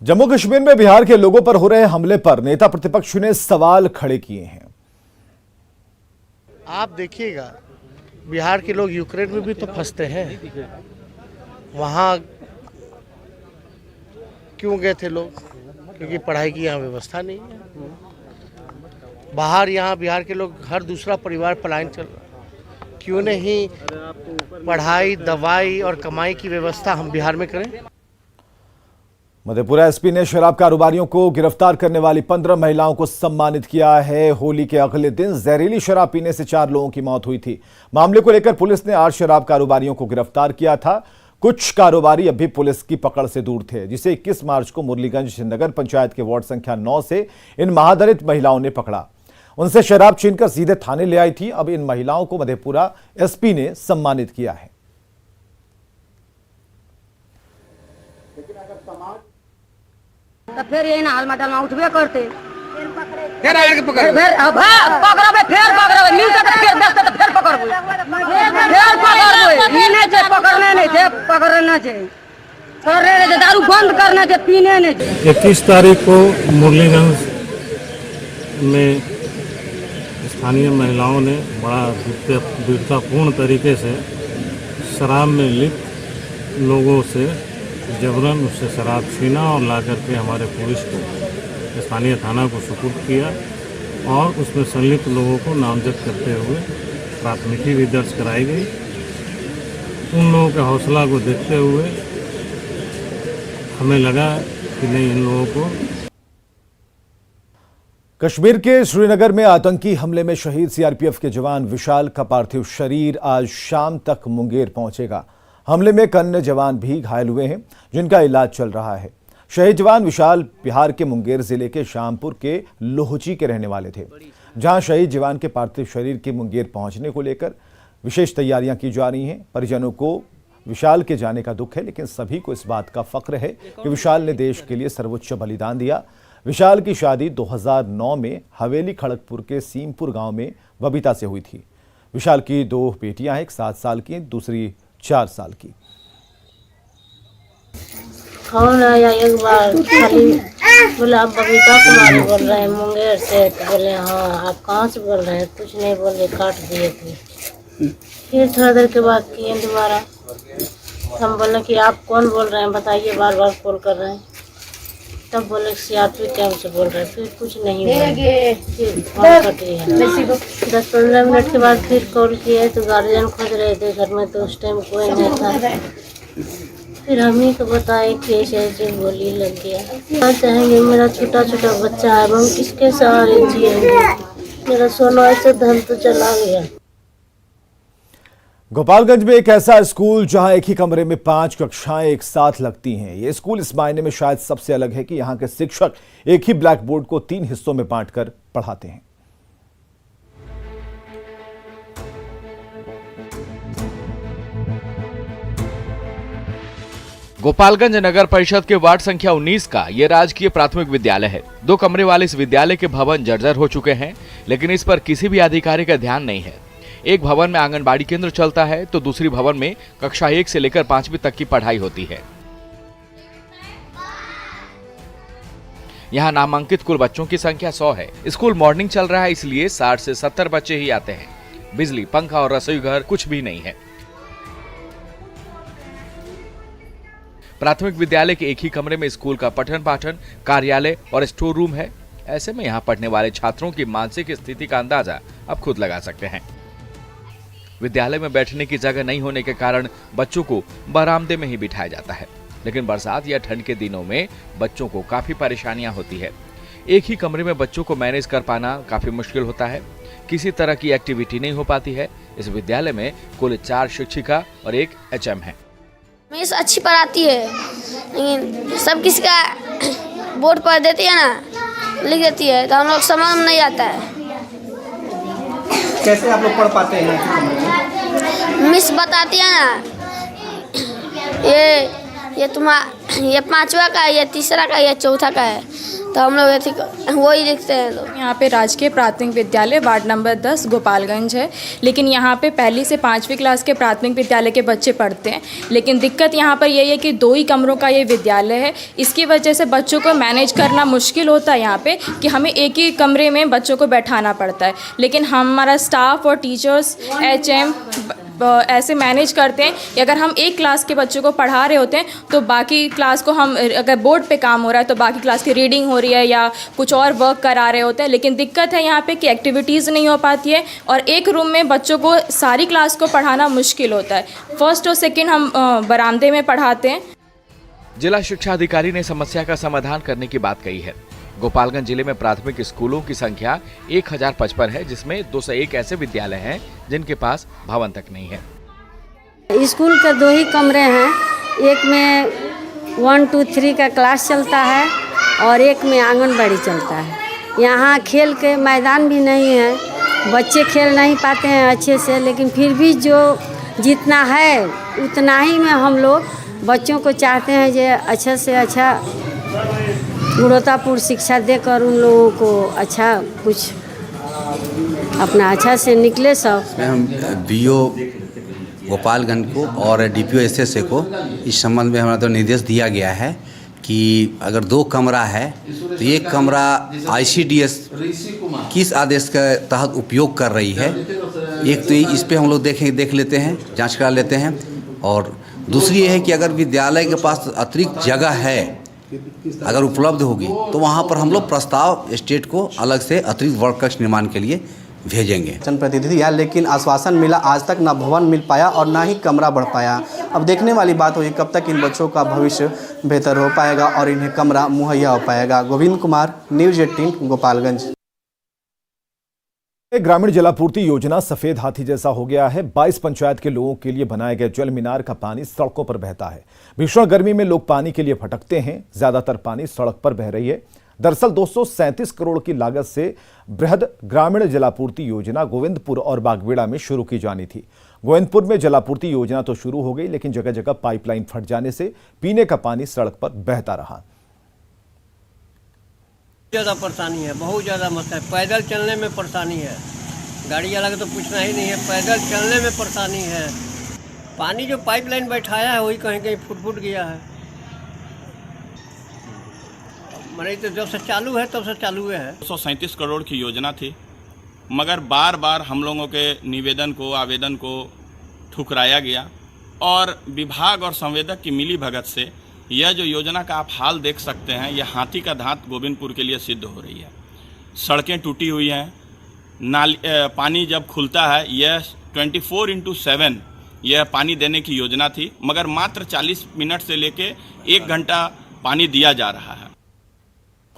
जम्मू कश्मीर में बिहार के लोगों पर हो रहे हमले पर नेता प्रतिपक्ष ने सवाल खड़े किए हैं। आप देखिएगा, बिहार के लोग यूक्रेन में भी तो फंसते हैं। वहाँ क्यों गए थे लोग? क्योंकि पढ़ाई की यहाँ व्यवस्था नहीं है। बाहर यहाँ बिहार के लोग हर दूसरा परिवार पलायन चल रहा है। क्यों नहीं पढ़ाई, दवाई और कमाई की व्यवस्था हम बिहार में करें? मधेपुरा एसपी ने शराब कारोबारियों को गिरफ्तार करने वाली 15 महिलाओं को सम्मानित किया है। होली के अगले दिन जहरीली शराब पीने से 4 लोगों की मौत हुई थी। मामले को लेकर पुलिस ने 8 शराब कारोबारियों को गिरफ्तार किया था। कुछ कारोबारी अभी पुलिस की पकड़ से दूर थे, जिसे 21 मार्च को मुरलीगंज नगर पंचायत के वार्ड संख्या 9 से इन महादलित महिलाओं ने पकड़ा। उनसे शराब छीनकर सीधे थाने ले आई थी। अब इन महिलाओं को मधेपुरा एसपी ने सम्मानित किया है। तो फिर यही ना हाल मटल में उठबे करते, फिर आगे पकड़ फिर पकड़बे, फिर पकड़बे, मिलते तो फिर दसते तो फिर पकड़बे, ई नहीं छे पकड़ने नहीं छे, पकड़ना छे, छोड़ने नहीं छे, दारू बंद करना छे, पीने नहीं छे। 21 तारीख को मुरलीगंज में स्थानीय महिलाओं ने बड़ा वीरतापूर्ण तरीके से शराब में लिप्त लोगों से जबरन उससे शराब छीना और ला करके हमारे पुलिस को स्थानीय थाना को सुपुर्द किया और उसमें संलिप्त लोगों को नामजद करते हुए प्राथमिकी भी दर्ज कराई गई। उन लोगों के हौसला को देखते हुए हमें लगा कि नहीं, इन लोगों को। कश्मीर के श्रीनगर में आतंकी हमले में शहीद सीआरपीएफ के जवान विशाल का पार्थिव शरीर आज शाम तक मुंगेर पहुंचेगा। हमले में एक अन्य जवान भी घायल हुए हैं, जिनका इलाज चल रहा है। शहीद जवान विशाल बिहार के मुंगेर जिले के शामपुर के लोहची के रहने वाले थे, जहां शहीद जवान के पार्थिव शरीर के मुंगेर पहुंचने को लेकर विशेष तैयारियां की जा रही हैं। परिजनों को विशाल के जाने का दुख है, लेकिन सभी को इस बात का फख्र है कि विशाल ने देश के लिए सर्वोच्च बलिदान दिया। विशाल की शादी 2009 में हवेली खड़गपुर के सीमपुर गांव में बबीता से हुई थी। विशाल की 2 बेटियां हैं, एक 7 साल की, दूसरी 4 साल की। कौन आया एक बार खाली बोला आप बबीता कुमारी बोल रहे हैं मुंगेर से, तो बोले हाँ। आप कहाँ से बोल रहे हैं? कुछ नहीं बोले, काट दिए थे। फिर थोड़ा देर के बाद किए दोबारा। हम बोले कि आप कौन बोल रहे हैं बताइए, बार बार कॉल कर रहे हैं। तब बोले सीआरपी कैंप से बोल रहे हैं। फिर कुछ नहीं हुआ, फिर फोन कट गया। 10-15 मिनट के बाद फिर कॉल किए तो गार्जियन खोज रहे थे घर में, तो उस टाइम कोई नहीं था। फिर हम ही को बताए कि ऐसे ऐसे गोली लग गया। चाहेंगे मेरा छोटा छोटा बच्चा है, हम किसके सहारे जिएंगे? मेरा सोना ऐसे धन तो चला गया। गोपालगंज में एक ऐसा स्कूल जहां एक ही कमरे में 5 कक्षाएं एक साथ लगती हैं। ये स्कूल इस मायने में शायद सबसे अलग है कि यहां के शिक्षक एक ही ब्लैक बोर्ड को 3 हिस्सों में बांटकर पढ़ाते हैं। गोपालगंज नगर परिषद के वार्ड संख्या 19 का ये राजकीय प्राथमिक विद्यालय है। 2 कमरे वाले इस विद्यालय के भवन जर्जर हो चुके हैं, लेकिन इस पर किसी भी अधिकारी का ध्यान नहीं है। एक भवन में आंगनबाड़ी केंद्र चलता है, तो दूसरी भवन में कक्षा 1 से लेकर 5वीं तक की पढ़ाई होती है। यहाँ नामांकित कुल बच्चों की संख्या 100 है। स्कूल मॉर्निंग चल रहा है, इसलिए 60 से 70 बच्चे ही आते हैं। बिजली, पंखा और रसोई घर कुछ भी नहीं है। प्राथमिक विद्यालय के एक ही कमरे में स्कूल का पठन पाठन, कार्यालय और स्टोर रूम है। ऐसे में यहाँ पढ़ने वाले छात्रों की मानसिक स्थिति का अंदाजा आप खुद लगा सकते हैं। विद्यालय में बैठने की जगह नहीं होने के कारण बच्चों को बरामदे में ही बिठाया जाता है, लेकिन बरसात या ठंड के दिनों में बच्चों को काफी परेशानियां होती है। एक ही कमरे में बच्चों को मैनेज कर पाना काफी मुश्किल होता है। किसी तरह की एक्टिविटी नहीं हो पाती है। इस विद्यालय में कुल 4 शिक्षिका और 1 HM है। मिस अच्छी पढ़ाती है, लेकिन सब किसी का बोर्ड पर देती है ना, लिख देती है, तो हम लोग समझ में नहीं आता है। कैसे आप लोग पढ़ पाते हैं? मिस बताती है ना, ये तुम्हारा ये 5वां का है, ये 3रा का है, ये 4था का है, तो हम लोग वही लिखते हैं लोग। यहाँ पे राजकीय प्राथमिक विद्यालय वार्ड नंबर 10 गोपालगंज है, लेकिन यहाँ पे 1ली से 5वीं क्लास के प्राथमिक विद्यालय के बच्चे पढ़ते हैं। लेकिन दिक्कत यहाँ पर यही है कि 2 ही कमरों का ये विद्यालय है, इसकी वजह से बच्चों को मैनेज करना मुश्किल होता है यहाँ पे कि हमें एक ही कमरे में बच्चों को बैठाना पड़ता है। लेकिन हमारा स्टाफ और टीचर्स HM ऐसे मैनेज करते हैं कि अगर हम एक क्लास के बच्चों को पढ़ा रहे होते हैं तो बाकी क्लास को हम, अगर बोर्ड पे काम हो रहा है तो बाकी क्लास की रीडिंग हो रही है या कुछ और वर्क करा रहे होते हैं। लेकिन दिक्कत है यहाँ पे कि एक्टिविटीज़ नहीं हो पाती है और एक रूम में बच्चों को सारी क्लास को पढ़ाना मुश्किल होता है। फर्स्ट और सेकेंड हम बरामदे में पढ़ाते हैं। जिला शिक्षा अधिकारी ने समस्या का समाधान करने की बात कही है। गोपालगंज जिले में प्राथमिक स्कूलों की संख्या 1055 है, जिसमें 201 ऐसे विद्यालय हैं जिनके पास भवन तक नहीं है। स्कूल के 2 ही कमरे हैं, एक में 1, 2, 3 का क्लास चलता है और एक में आंगनबाड़ी चलता है। यहाँ खेल के मैदान भी नहीं है, बच्चे खेल नहीं पाते हैं अच्छे से, लेकिन फिर भी जो जितना है उतना ही में हम लोग बच्चों को चाहते हैं जो अच्छा से अच्छा गुणवत्तापूर्ण शिक्षा देकर उन लोगों को अच्छा कुछ अपना अच्छा से निकले सब। हम BO गोपालगंज को और DPO SSA को इस संबंध में हमारा तो निर्देश दिया गया है कि अगर 2 कमरा है तो एक कमरा ICDS किस आदेश के तहत उपयोग कर रही है, एक तो इस पे हम लोग देख लेते हैं, जांच करा लेते हैं। और दूसरी ये है कि अगर विद्यालय के पास अतिरिक्त जगह है, अगर उपलब्ध होगी तो वहाँ पर हम लोग प्रस्ताव स्टेट को अलग से अतिरिक्त वर्क कक्ष निर्माण के लिए भेजेंगे। जनप्रतिनिधि या लेकिन आश्वासन मिला, आज तक ना भवन मिल पाया और ना ही कमरा बढ़ पाया। अब देखने वाली बात होगी कब तक इन बच्चों का भविष्य बेहतर हो पाएगा और इन्हें कमरा मुहैया हो पाएगा। गोविंद कुमार, न्यूज़ 18 गोपालगंज। ग्रामीण जलापूर्ति योजना सफेद हाथी जैसा हो गया है। 22 पंचायत के लोगों के लिए बनाए गए जल मीनार का पानी सड़कों पर बहता है। भीषण गर्मी में लोग पानी के लिए भटकते हैं, ज्यादातर पानी सड़क पर बह रही है। दरअसल 237 करोड़ की लागत से बृहद ग्रामीण जलापूर्ति योजना गोविंदपुर और बागबेड़ा में शुरू की जानी थी। गोविंदपुर में जलापूर्ति योजना तो शुरू हो गई, लेकिन जगह जगह पाइपलाइन फट जाने से पीने का पानी सड़क पर बहता रहा। ज़्यादा परेशानी है, बहुत ज़्यादा मत है। पैदल चलने में परेशानी है, गाड़ी वाला का तो पूछना ही नहीं है, पैदल चलने में परेशानी है। पानी जो पाइपलाइन बैठाया है वही कहीं कहीं फुट गया है। मैंने तो जब से चालू है तब से चालू है। 237 करोड़ की योजना थी, मगर बार बार हम लोगों के निवेदन को, आवेदन को ठुकराया गया और विभाग और संवेदक की मिली भगत से यह जो योजना का आप हाल देख सकते हैं, यह हाथी का दांत गोविंदपुर के लिए सिद्ध हो रही है। सड़कें टूटी हुई हैं, नाली पानी जब खुलता है यह 24/7 यह पानी देने की योजना थी, मगर मात्र 40 मिनट से लेके 1 घंटा पानी दिया जा रहा है।